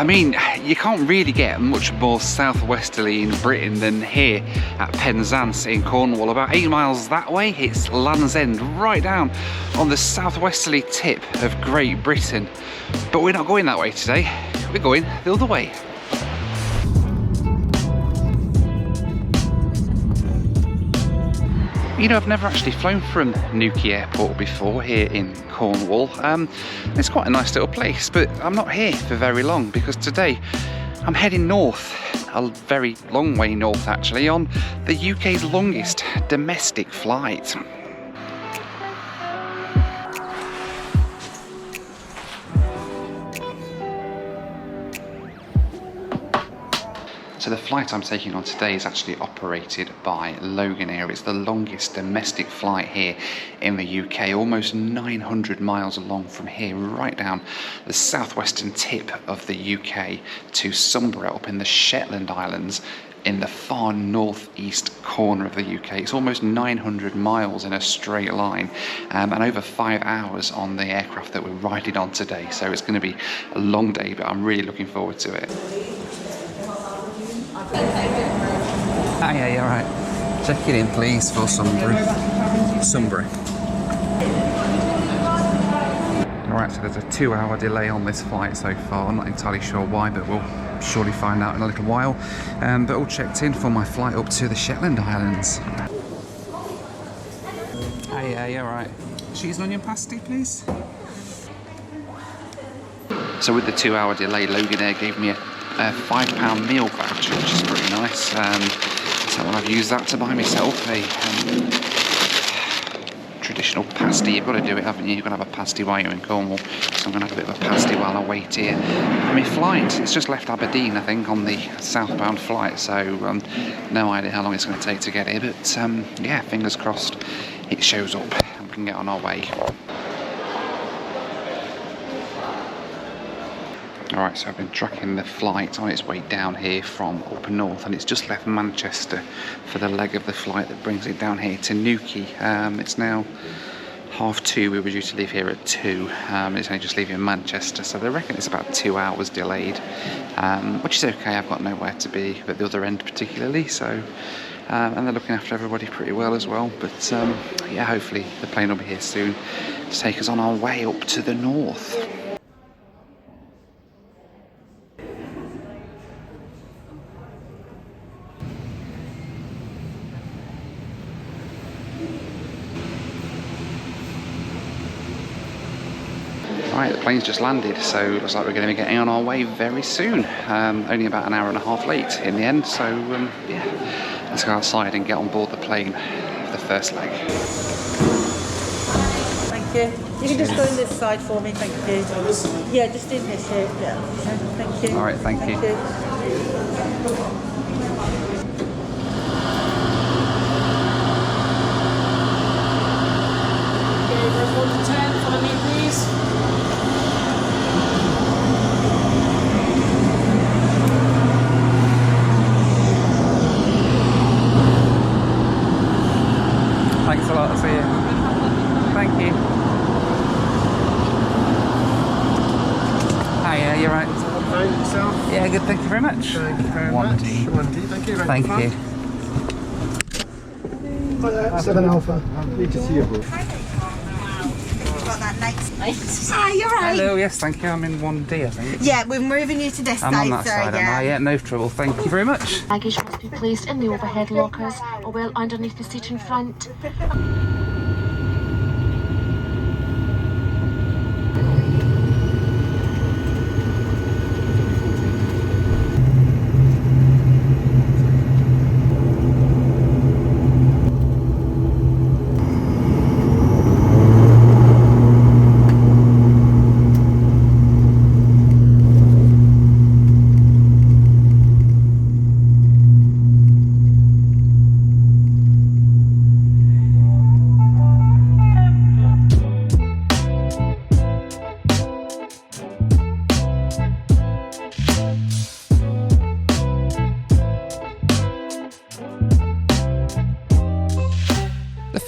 I mean, you can't really get much more southwesterly in Britain than here at Penzance in Cornwall. About 8 miles that way, it's Land's End, right down on the southwesterly tip of Great Britain. But we're not going that way today, we're going the other way. You know, I've never actually flown from Newquay Airport before here in Cornwall. It's quite a nice little place, but I'm not here for very long because today I'm heading north, a very long way north actually, on the UK's longest domestic flight. So the flight I'm taking on today is actually operated by Loganair. It's the longest domestic flight here in the UK, almost 900 miles along from here, right down the southwestern tip of the UK to Stopover up in the Shetland Islands in the far northeast corner of the UK. It's almost 900 miles in a straight line and over 5 hours on the aircraft that we're riding on today. So it's going to be a long day, but I'm really looking forward to it. Ah, yeah, you're right. Check it in, please, for Sunbury. Alright, so there's a 2-hour delay on this flight so far. I'm not entirely sure why, but we'll surely find out in a little while. But all checked in for my flight up to the Shetland Islands. Ah, yeah, you're right. Cheese and onion pasty, please. So with the 2-hour delay, Loganair gave me a £5 meal voucher, which is pretty nice. So I've used that to buy myself a traditional pasty. You've got to do it, haven't you? You've got to have a pasty while you're in Cornwall. So I'm going to have a bit of a pasty while I wait here. I mean, flight, it's just left Aberdeen, I think, on the southbound flight. So no idea how long it's going to take to get here. But yeah, fingers crossed it shows up and we can get on our way. Alright, so I've been tracking the flight on its way down here from up north, and it's just left Manchester for the leg of the flight that brings it down here to Newquay. It's now 2:30, we were due to leave here at 2, it's only just leaving Manchester, so they reckon it's about 2 hours delayed, which is okay. I've got nowhere to be at the other end particularly, so and they're looking after everybody pretty well as well, but yeah, hopefully the plane will be here soon to take us on our way up to the north. Right, the plane's just landed, so it looks like we're going to be getting on our way very soon. Only about an hour and a half late in the end, so yeah, let's go outside and get on board the plane for the first leg. Thank you. You can just go in this side for me, thank you. Yeah, just in this here. Yeah. Thank you. All right, thank you. Okay, rows 1 to 10, follow me please. Thanks a lot, I'll see you. Thank you. Hi, yeah, you're right. Yourself? Yeah, good, thank you very much. Thank you very 1D. much. 1D, thank you. Thank you. Hi there, 7 Alpha. Need to see you. Got that nice. Hi, you're right. Hello, yes, thank you. I'm in 1D, I think. Yeah, we're moving you to this I'm side, on that side, am I? Yeah, no trouble. Thank you very much. Baggage must be placed in the overhead lockers or well underneath the seat in front.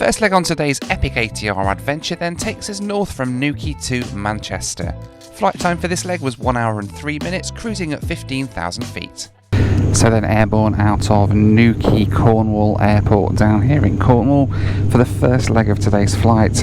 First leg on today's epic ATR adventure then takes us north from Newquay to Manchester. Flight time for this leg was 1 hour and 3 minutes, cruising at 15,000 feet. So then airborne out of Newquay Cornwall Airport down here in Cornwall for the first leg of today's flight.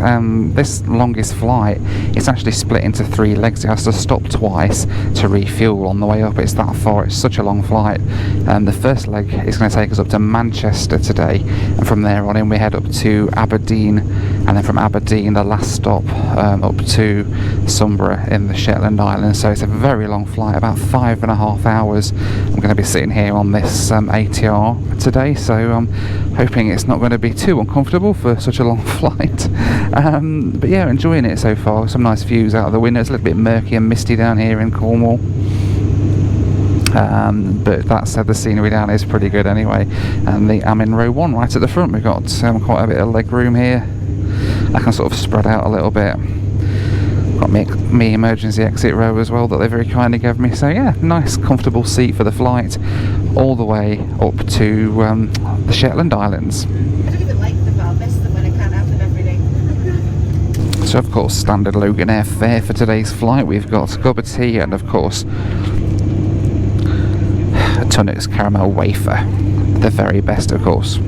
This longest flight is actually split into 3 legs. It has to stop twice to refuel on the way up. It's that far, it's such a long flight. The first leg is going to take us up to Manchester today, and from there on in we head up to Aberdeen, and then from Aberdeen the last stop up to Stopover in the Shetland Islands. So it's a very long flight, about 5.5 hours. I'm going to be sitting here on this ATR today, so I'm hoping it's not going to be too uncomfortable for such a long flight. But yeah, enjoying it so far. Some nice views out of the window. It's a little bit murky and misty down here in Cornwall, but that said, the scenery down is pretty good anyway. And I'm in row 1 right at the front. We've got quite a bit of leg room here. I can sort of spread out a little bit. Got me emergency exit row as well that they very kindly gave me. So yeah, nice comfortable seat for the flight all the way up to the Shetland Islands. I don't even like them, but I'll miss them when I can't have them every day. So of course, standard Loganair fare for today's flight. We've got a cup of tea and of course a Tunnocks caramel wafer, the very best of course.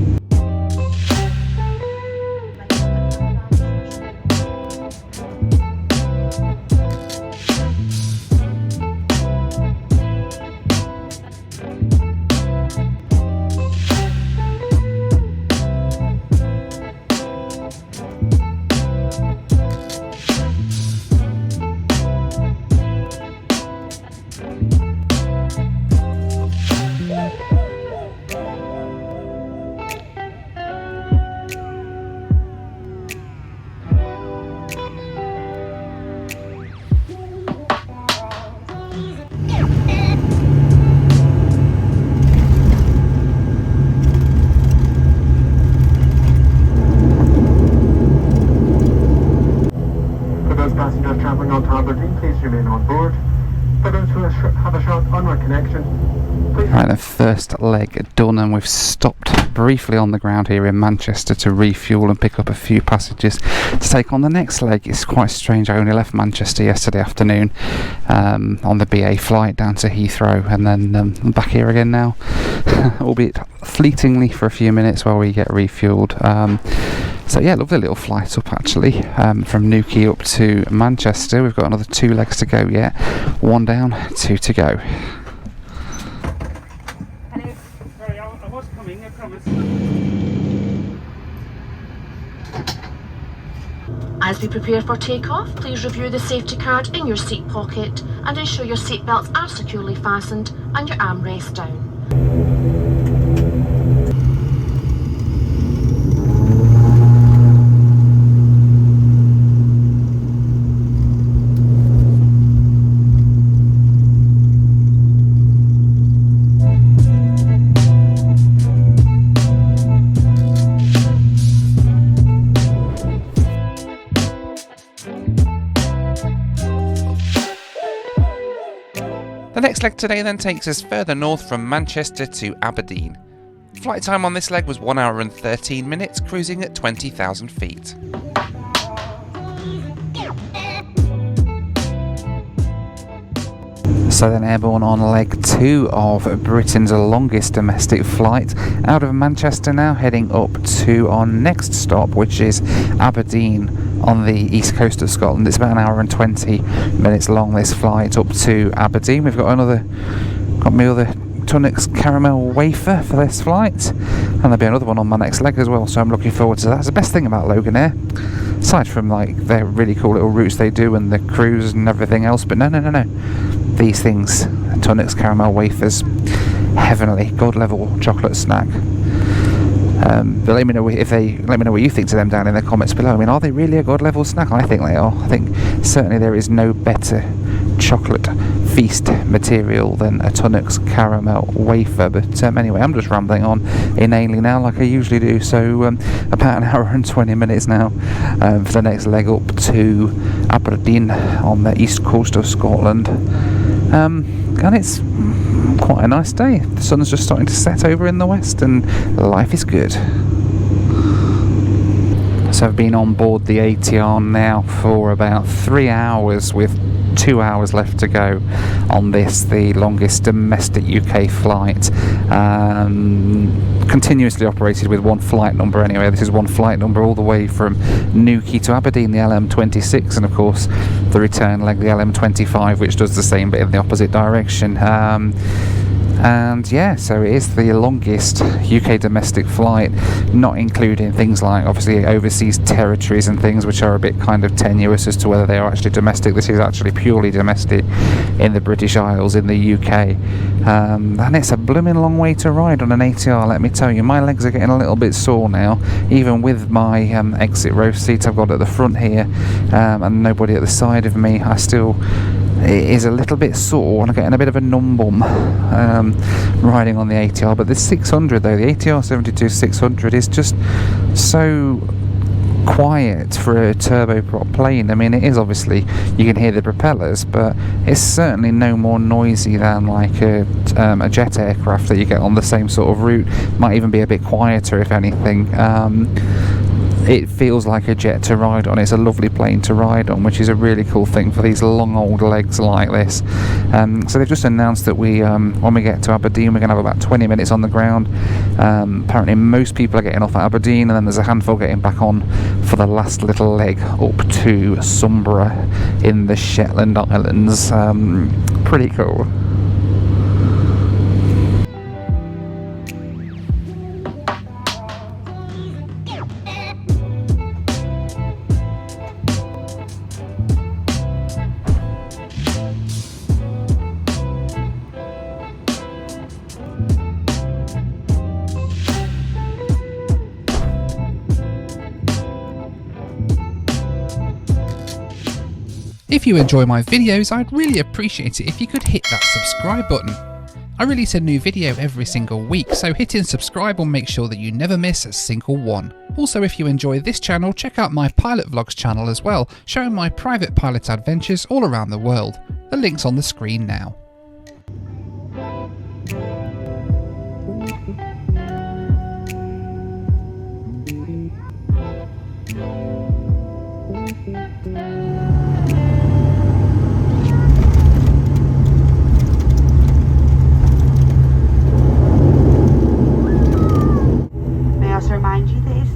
Passengers travelling on to Aberdeen, please remain on board. For those who have a short onward connection, please... Right, the first leg done, and we've stopped briefly on the ground here in Manchester to refuel and pick up a few passengers to take on the next leg. It's quite strange, I only left Manchester yesterday afternoon on the BA flight down to Heathrow, and then I'm back here again now, albeit fleetingly for a few minutes while we get refueled. So yeah, lovely little flight up actually, from Newquay up to Manchester. We've got another 2 legs to go yet. 1 down, 2 to go. Sorry, I was coming, I promise. As we prepare for takeoff, please review the safety card in your seat pocket and ensure your seat belts are securely fastened and your armrests down. The next leg today then takes us further north from Manchester to Aberdeen. Flight time on this leg was 1 hour and 13 minutes, cruising at 20,000 feet. So then airborne on leg 2 of Britain's longest domestic flight out of Manchester now, heading up to our next stop, which is Aberdeen on the east coast of Scotland. It's about 1 hour and 20 minutes long, this flight up to Aberdeen. We've got my other Tunnocks caramel wafer for this flight, and there'll be another one on my next leg as well, so I'm looking forward to that. That's the best thing about Loganair, aside from like their really cool little routes they do and the cruise and everything else, but no, these things, Tunnocks caramel wafers, heavenly, god level chocolate snack. But let me know what you think to them down in the comments below. I mean, are they really a god level snack? I think they are. I think certainly there is no better chocolate feast material than a Tunnocks caramel wafer. But anyway, I'm just rambling on inanely now like I usually do. So about 1 hour and 20 minutes now for the next leg up to Aberdeen on the east coast of Scotland. And it's quite a nice day. The sun's just starting to set over in the west and life is good. So I've been on board the ATR now for about 3 hours with 2 hours left to go on this, the longest domestic UK flight. Continuously operated with one flight number anyway. This is one flight number all the way from Newquay to Aberdeen, the LM26, and of course the return leg, the LM25, which does the same but in the opposite direction. And yeah, so it is the longest UK domestic flight, not including things like obviously overseas territories and things which are a bit kind of tenuous as to whether they are actually domestic. This is actually purely domestic in the British Isles in the UK. And it's a blooming long way to ride on an ATR, let me tell you. My legs are getting a little bit sore now, even with my exit row seat I've got at the front here, and nobody at the side of me. It is a little bit sore and I'm getting a bit of a numb bum riding on the ATR. But this 600 though, the ATR 72-600 is just so quiet for a turboprop plane. I mean, it is obviously, you can hear the propellers, but it's certainly no more noisy than like a jet aircraft that you get on the same sort of route. Might even be a bit quieter if anything. It feels like a jet to ride on. It's a lovely plane to ride on, which is a really cool thing for these long old legs like this. So they've just announced that when we get to Aberdeen, we're going to have about 20 minutes on the ground. Apparently most people are getting off at Aberdeen, and then there's a handful getting back on for the last little leg up to Stopover in the Shetland Islands. Pretty cool. If you enjoy my videos, I'd really appreciate it if you could hit that subscribe button. I release a new video every single week, so hitting subscribe will make sure that you never miss a single one. Also, if you enjoy this channel, check out my Pilot Vlogs channel as well, showing my private pilot adventures all around the world. The link's on the screen now.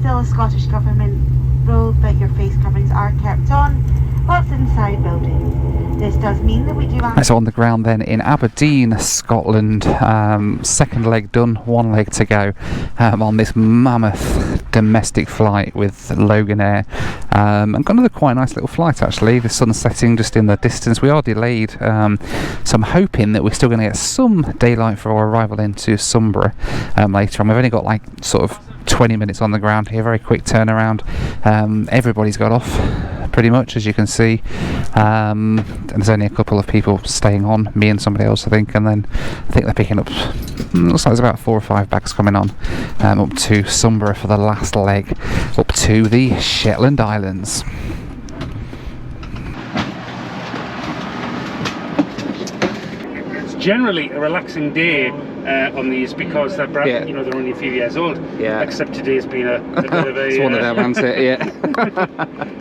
A Scottish Government rule that your face coverings are kept on whilst inside building. This does mean that we do have... So on the ground then in Aberdeen, Scotland, second leg done, one leg to go on this mammoth domestic flight with Loganair. And kind of a quite nice little flight actually. The sun's setting just in the distance. We are delayed, so I'm hoping that we're still going to get some daylight for our arrival into Stopover later on. We've only got like sort of 20 minutes on the ground here, very quick turnaround. Everybody's got off pretty much, as you can see, and there's only a couple of people staying on, me and somebody else I think, and then I think they're picking up, looks like there's about 4 or 5 bags coming on up to Stopover for the last leg up to the Shetland Islands. It's generally a relaxing day on these because they're brand, Yeah. you know, they're only a few years old. Yeah. Except today's been a bit of a. It's one of them, hasn't it? Yeah.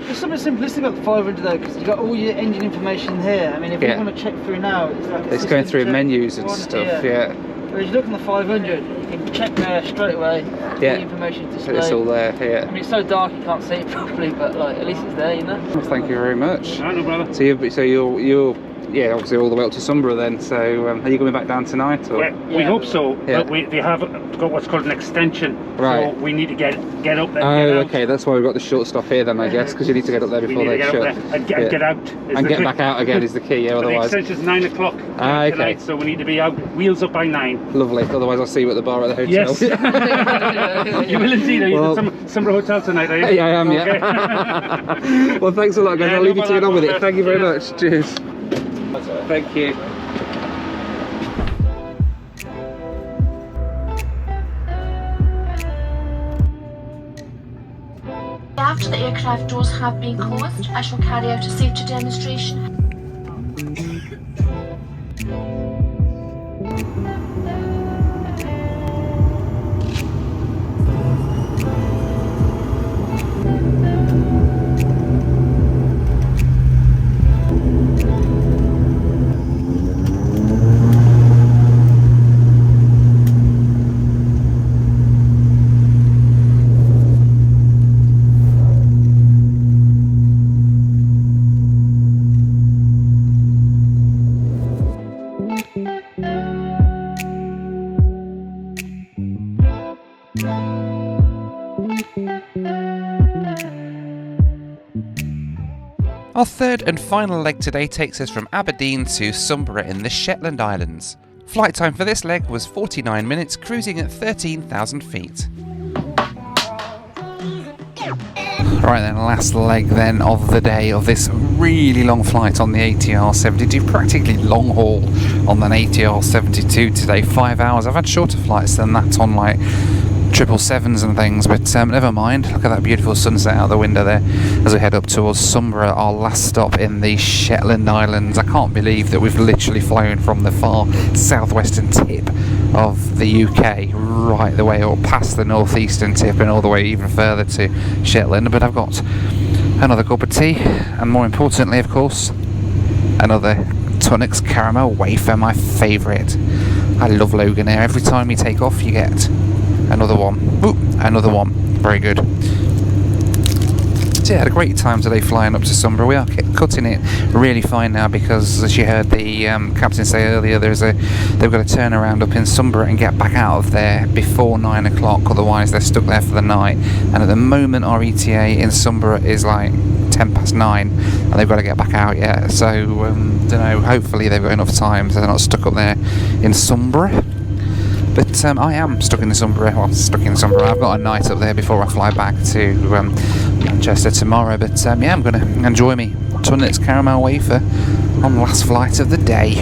There's something simplistic about the 500 though, because you've got all your engine information here. I mean, if Yeah. you want to check through now, it's like a It's going system through check menus and on stuff. here. Yeah. Whereas you look on the 500, you can check there straight away. Yeah. The information displayed. It's all there. I Yeah. mean, it's so dark you can't see it properly, but like at least it's there, you know. Well, thank you very much. No, no, brother. So you're yeah, obviously all the way up to Stopover then. So are you coming back down tonight? Or? We hope so, Yeah. but they have got what's called an extension. Right. So we need to get up there. Oh, get out. okay. That's why we've got the short stop here then, I guess, because you need to get up there We before need to they get shut. up there and get, Yeah. get out. And get back out again is the key. Yeah. But the Otherwise, extension's 9 o'clock okay. tonight, so we need to be out, wheels up by 9. lovely. Otherwise, I'll see you at the bar at the hotel. Yes. You will indeed. Are you Well- at some hotel tonight, are you? Yeah, I am. Okay. Yeah. Well, thanks a lot, guys. Yeah, I'll no leave you to get on with it. bother. Thank you very Cheers. much. Cheers. Thank you. After the aircraft doors have been closed, I shall carry out a safety demonstration. Our third and final leg today takes us from Aberdeen to Stopover in the Shetland Islands. Flight time for this leg was 49 minutes, cruising at 13,000 feet. Right then, last leg then of the day of this really long flight on the ATR 72, practically long haul on an ATR 72 today, 5 hours. I've had shorter flights than that on like 777s and things, but never mind. Look at that beautiful sunset out the window there as we head up towards Stopover, our last stop in the Shetland Islands. I can't believe that we've literally flown from the far southwestern tip of the UK right the way up past the northeastern tip and all the way even further to Shetland. But I've got another cup of tea, and more importantly, of course, another Tunnocks caramel wafer, my favourite. I love Loganair. Every time you take off, you get another one. Ooh, another one. Very good. So yeah, I had a great time today flying up to Stopover. We are cutting it really fine now because, as you heard the captain say earlier, they've got to turn around up in Stopover and get back out of there before 9 o'clock, otherwise they're stuck there for the night. And at the moment our ETA in Stopover is like 10 past 9 and they've got to get back out yet. So, don't know, hopefully they've got enough time so they're not stuck up there in Stopover. But I am stuck in the Stopover. Well, stuck in Stopover. I've got a night up there before I fly back to Manchester tomorrow. But yeah, I'm going to enjoy me Tunnocks caramel wafer on the last flight of the day.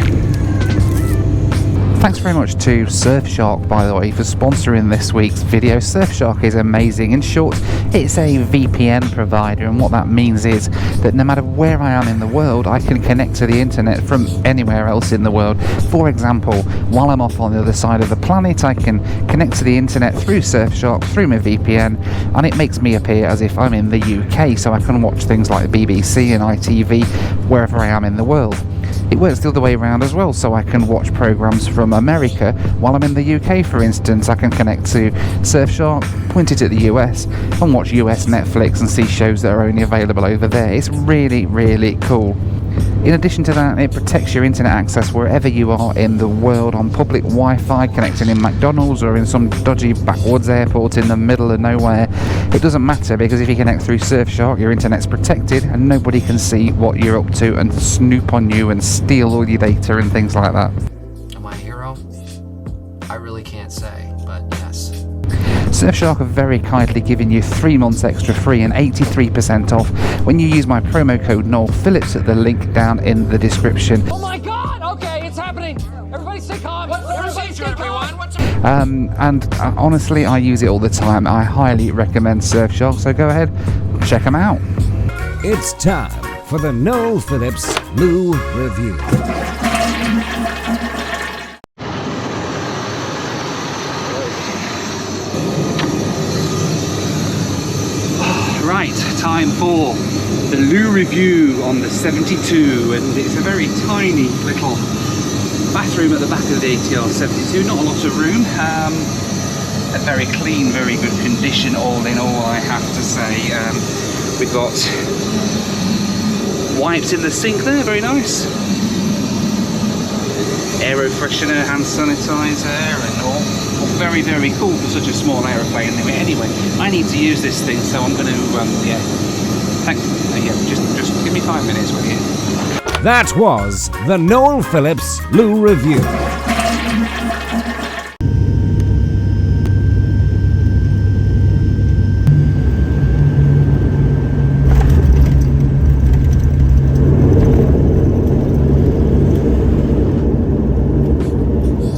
Thanks very much to Surfshark, by the way, for sponsoring this week's video. Surfshark is amazing. In short, it's a VPN provider, and what that means is that no matter where I am in the world, I can connect to the internet from anywhere else in the world. For example, while I'm off on the other side of the planet, I can connect to the internet through Surfshark, through my VPN, and it makes me appear as if I'm in the UK, so I can watch things like BBC and ITV wherever I am in the world. It works the other way around as well, so I can watch programmes from America while I'm in the UK. For instance, I can connect to Surfshark, point it at the US, and watch US Netflix and see shows that are only available over there. It's really, really cool. In addition to that, it protects your internet access wherever you are in the world on public Wi-Fi, connecting in McDonald's or in some dodgy backwoods airport in the middle of nowhere. It doesn't matter, because if you connect through Surfshark, your internet's protected and nobody can see what you're up to and snoop on you and steal all your data and things like that. Am I a hero? I really can't say, but yes. Surfshark have very kindly given you 3 months extra free and 83% off when you use my promo code Noel Phillips at the link down in the description. Oh my god! Okay, it's happening! Everybody stay calm! Everybody stay calm! Honestly, I use it all the time. I highly recommend Surfshark, so go ahead, check them out. It's time for the Noel Phillips Loo Review. Right, time for the loo review on the 72, and it's a very tiny little bathroom at the back of the ATR 72, not a lot of room, a very clean, very good condition all in all, I have to say. We've got wipes in the sink there, very nice. Aero freshener, hand sanitizer, and all very, very cool for such a small aeroplane. Anyway, I need to use this thing, so I'm going to, just give me 5 minutes, will you? That was the Noel Phillips Loo Review.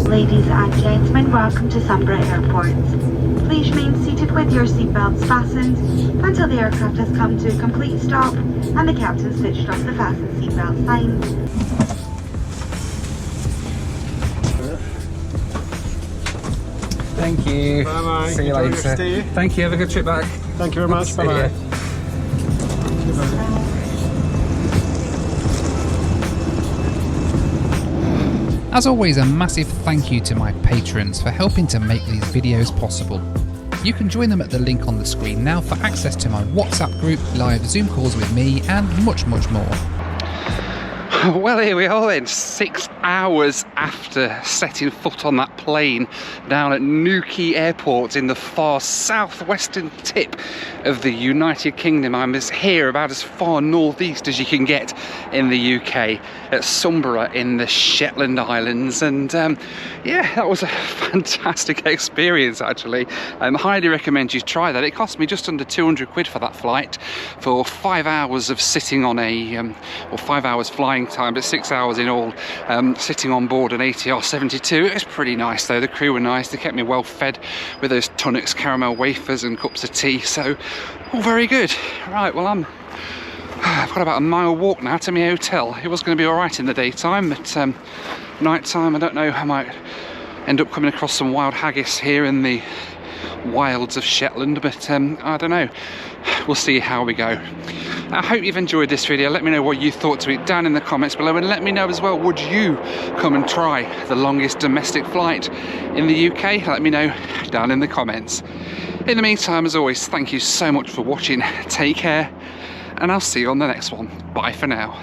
Ladies and gentlemen, welcome to Stopover Airport. Please remain seated with your seatbelts fastened until the aircraft has come to a complete stop and the captain switched off the fasten seatbelt sign. Thank you. Bye-bye. See you Enjoy your later. stay. Thank you, have a good trip back. Thank you very much. See ya. Bye-bye. As always, a massive thank you to my patrons for helping to make these videos possible. You can join them at the link on the screen now for access to my WhatsApp group, live Zoom calls with me, and much, much more. Well, here we are then, 6 hours after setting foot on that plane down at Newquay Airport in the far southwestern tip of the United Kingdom. I'm here about as far northeast as you can get in the UK, at Stopover in the Shetland Islands, and yeah, that was a fantastic experience actually. I highly recommend you try that. It cost me just under 200 quid for that flight, for 5 hours of sitting on a, or 5 hours flying time, but 6 hours in all, sitting on board an ATR 72. It was pretty nice though, the crew were nice, they kept me well fed with those Tunnocks caramel wafers and cups of tea, so all very good. Right, well I've got about a mile walk now to my hotel. It was going to be alright in the daytime, but night time, I don't know, I might end up coming across some wild haggis here in the wilds of Shetland, but I don't know, we'll see how we go. I hope you've enjoyed this video. Let me know what you thought to it down in the comments below, and let me know as well, would you come and try the longest domestic flight in the UK? Let me know down in the comments. In the meantime, as always, thank you so much for watching. Take care, and I'll see you on the next one. Bye for now.